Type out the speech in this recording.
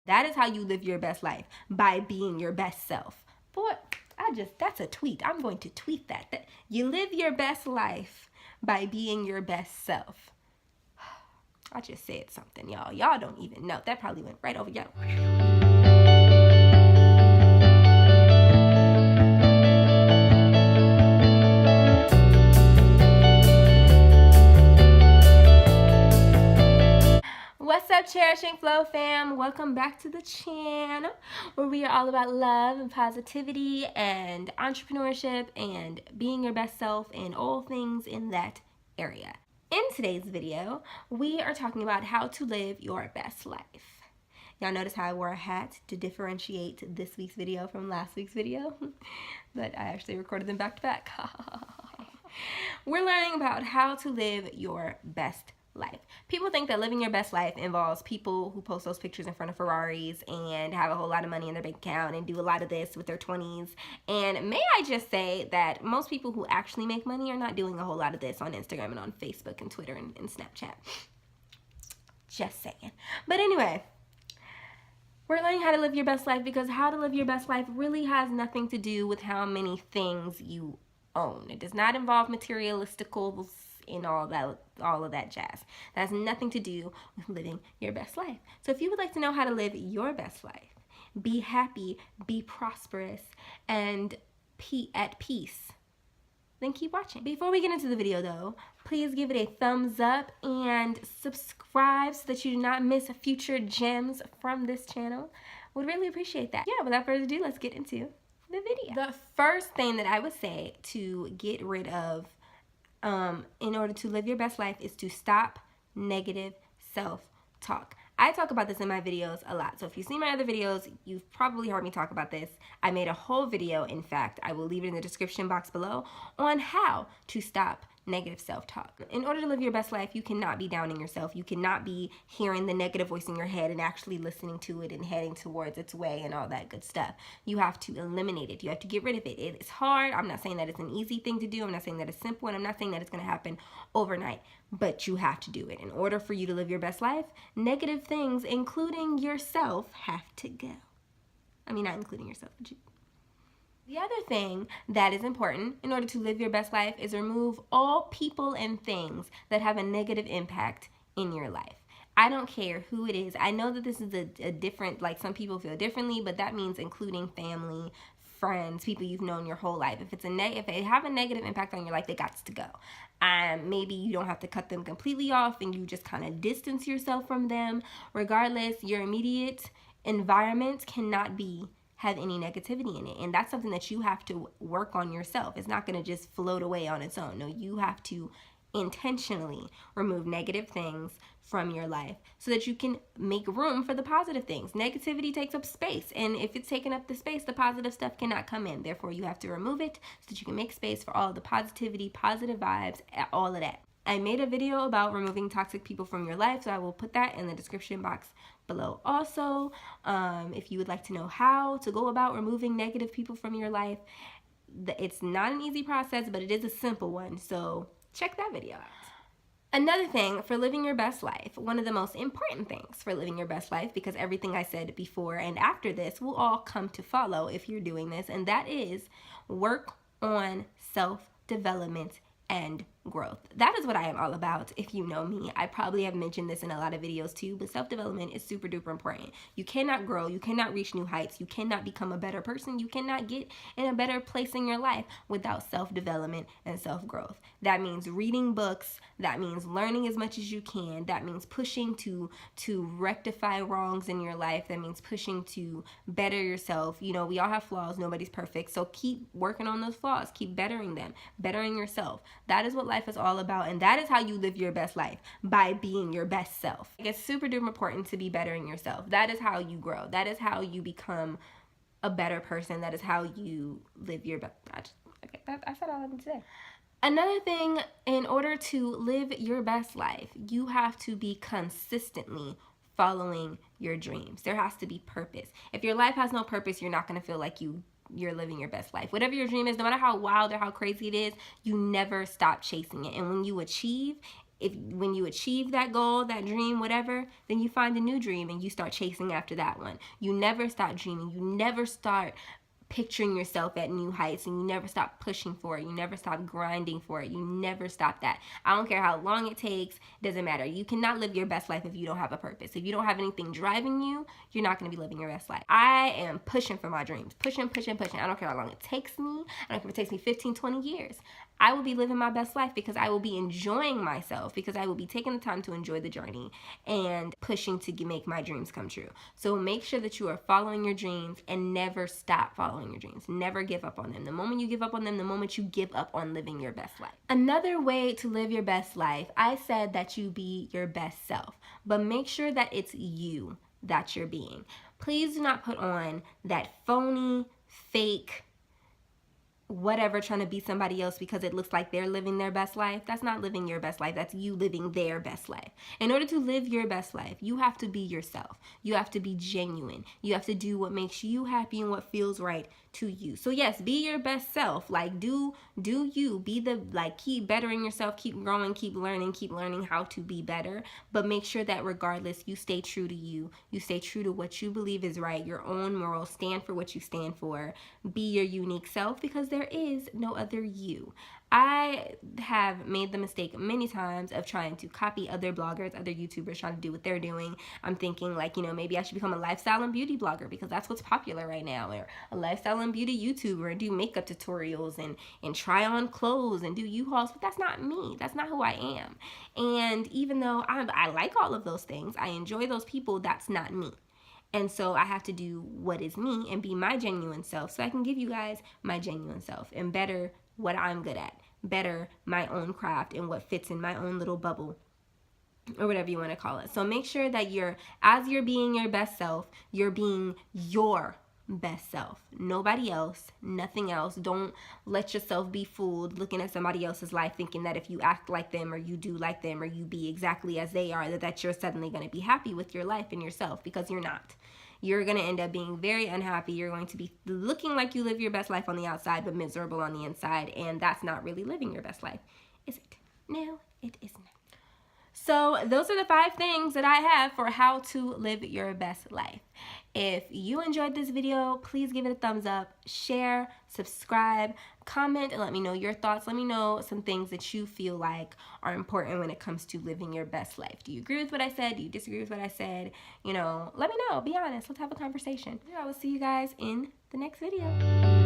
That is how you live your best life, by being your best self. Boy, that's a tweet. I'm going to tweet that. You live your best life by being your best self. I just said something, y'all. Y'all don't even know. That probably went right over y'all. What's up, CherishingFlo fam? Welcome back to the channel where we are all about love and positivity and entrepreneurship and being your best self and all things in that area. In today's video, we are talking about how to live your best life. Y'all notice how I wore a hat to differentiate this week's video from last week's video? But I actually recorded them back to back. We're learning about how to live your best life. People think that living your best life involves people who post those pictures in front of Ferraris and have a whole lot of money in their bank account and do a lot of this with their 20s. And may I just say that most people who actually make money are not doing a whole lot of this on Instagram and on Facebook and Twitter and Snapchat. Just saying. But anyway, we're learning how to live your best life because how to live your best life really has nothing to do with how many things you own. It does not involve materialisticals and all of that jazz. That has nothing to do with living your best life. So if you would like to know how to live your best life, be happy, be prosperous, and at peace, then keep watching. Before we get into the video though, please give it a thumbs up and subscribe so that you do not miss future gems from this channel. Would really appreciate that. Yeah, without further ado, let's get into the video. The first thing that I would say to get rid of in order to live your best life is to stop negative self-talk. I talk about this in my videos a lot. So if you see my other videos, you've probably heard me talk about this. I made a whole video, in fact, I will leave it in the description box below, on how to stop negative self-talk. In order to live your best life, you cannot be downing yourself. You cannot be hearing the negative voice in your head and actually listening to it and heading towards its way and all that good stuff. You have to eliminate it. You have to get rid of it. It's hard. I'm not saying that it's an easy thing to do. I'm not saying that it's simple, and I'm not saying that it's going to happen overnight, but you have to do it. In order for you to live your best life, negative things, including yourself, have to go. I mean, not including yourself, but you. The other thing that is important in order to live your best life is remove all people and things that have a negative impact in your life. I don't care who it is. I know that this is a different, like some people feel differently, but that means including family, friends, people you've known your whole life. If they have a negative impact on your life, they got to go. Maybe you don't have to cut them completely off and you just kind of distance yourself from them. Regardless, your immediate environment cannot have any negativity in it, and that's something that you have to work on yourself. It's not going to just float away on its own. No, you have to intentionally remove negative things from your life so that you can make room for the positive things. Negativity takes up space, and if it's taking up the space, the positive stuff cannot come in. Therefore, you have to remove it so that you can make space for all the positivity, positive vibes, all of that. I made a video about removing toxic people from your life, so I will put that in the description box below. Also, if you would like to know how to go about removing negative people from your life, it's not an easy process, but it is a simple one, so check that video out. Another thing for living your best life, one of the most important things for living your best life, because everything I said before and after this will all come to follow if you're doing this, and that is work on self-development and growth. That is what I am all about. If you know me, I probably have mentioned this in a lot of videos too, but self-development is super duper important. You cannot grow, you cannot reach new heights, you cannot become a better person, you cannot get in a better place in your life without self-development and self-growth. That means reading books, that means learning as much as you can, that means pushing to rectify wrongs in your life, that means pushing to better yourself. You know, we all have flaws, nobody's perfect, so keep working on those flaws, keep bettering them, bettering yourself. That is what life is all about, and that is how you live your best life, by being your best self. It's super duper important to be bettering yourself. That is how you grow. That is how you become a better person. That is how you live your best. I said all I need to say. Another thing, in order to live your best life, you have to be consistently following your dreams. There has to be purpose. If your life has no purpose, you're not going to feel like you're living your best life. Whatever your dream is, no matter how wild or how crazy it is, you never stop chasing it. And when you achieve, when you achieve that goal, that dream, whatever, then you find a new dream and you start chasing after that one. You never stop dreaming. You never start picturing yourself at new heights, and you never stop pushing for it. You never stop grinding for it. You never stop that. I don't care how long it takes. It doesn't matter. You cannot live your best life if you don't have a purpose. If you don't have anything driving you, you're not going to be living your best life. I am pushing for my dreams. Pushing. I don't care how long it takes me. I don't care if it takes me 15, 20 years. I will be living my best life because I will be enjoying myself, because I will be taking the time to enjoy the journey and pushing to make my dreams come true. So make sure that you are following your dreams and never stop following your dreams. Never give up on them. The moment you give up on them, the moment you give up on living your best life. Another way to live your best life, I said that you be your best self, but make sure that it's you that you're being. Please do not put on that phony, fake, whatever, trying to be somebody else because it looks like they're living their best life. That's not living your best life. That's you living their best life. In order to live your best life, you have to be yourself. You have to be genuine. You have to do what makes you happy and what feels right to you. So yes, be your best self. Like do you be the, like, keep bettering yourself, keep growing, keep learning how to be better, but make sure that regardless, you stay true to you. You stay true to what you believe is right, your own morals, stand for what you stand for. Be your unique self, because there is no other you. I have made the mistake many times of trying to copy other bloggers, other YouTubers, trying to do what they're doing. I'm thinking, like, maybe I should become a lifestyle and beauty blogger because that's what's popular right now, or a lifestyle and beauty YouTuber and do makeup tutorials and try on clothes and do U-hauls, but that's not me. That's not who I am. And even though I like all of those things, I enjoy those people, that's not me. And so I have to do what is me and be my genuine self so I can give you guys my genuine self and better what I'm good at, better my own craft and what fits in my own little bubble, or whatever you want to call it. So make sure that as you're being your best self, you're being your best self. Nobody else, nothing else. Don't let yourself be fooled looking at somebody else's life thinking that if you act like them or you do like them or you be exactly as they are, that you're suddenly going to be happy with your life and yourself, because you're not. You're going to end up being very unhappy. You're going to be looking like you live your best life on the outside, but miserable on the inside. And that's not really living your best life, is it? No, it isn't. So those are the 5 things that I have for how to live your best life. If you enjoyed this video, please give it a thumbs up, share, subscribe, comment, and let me know your thoughts. Let me know some things that you feel like are important when it comes to living your best life. Do you agree with what I said? Do you disagree with what I said? Let me know. Be honest. Let's have a conversation. I will see you guys in the next video.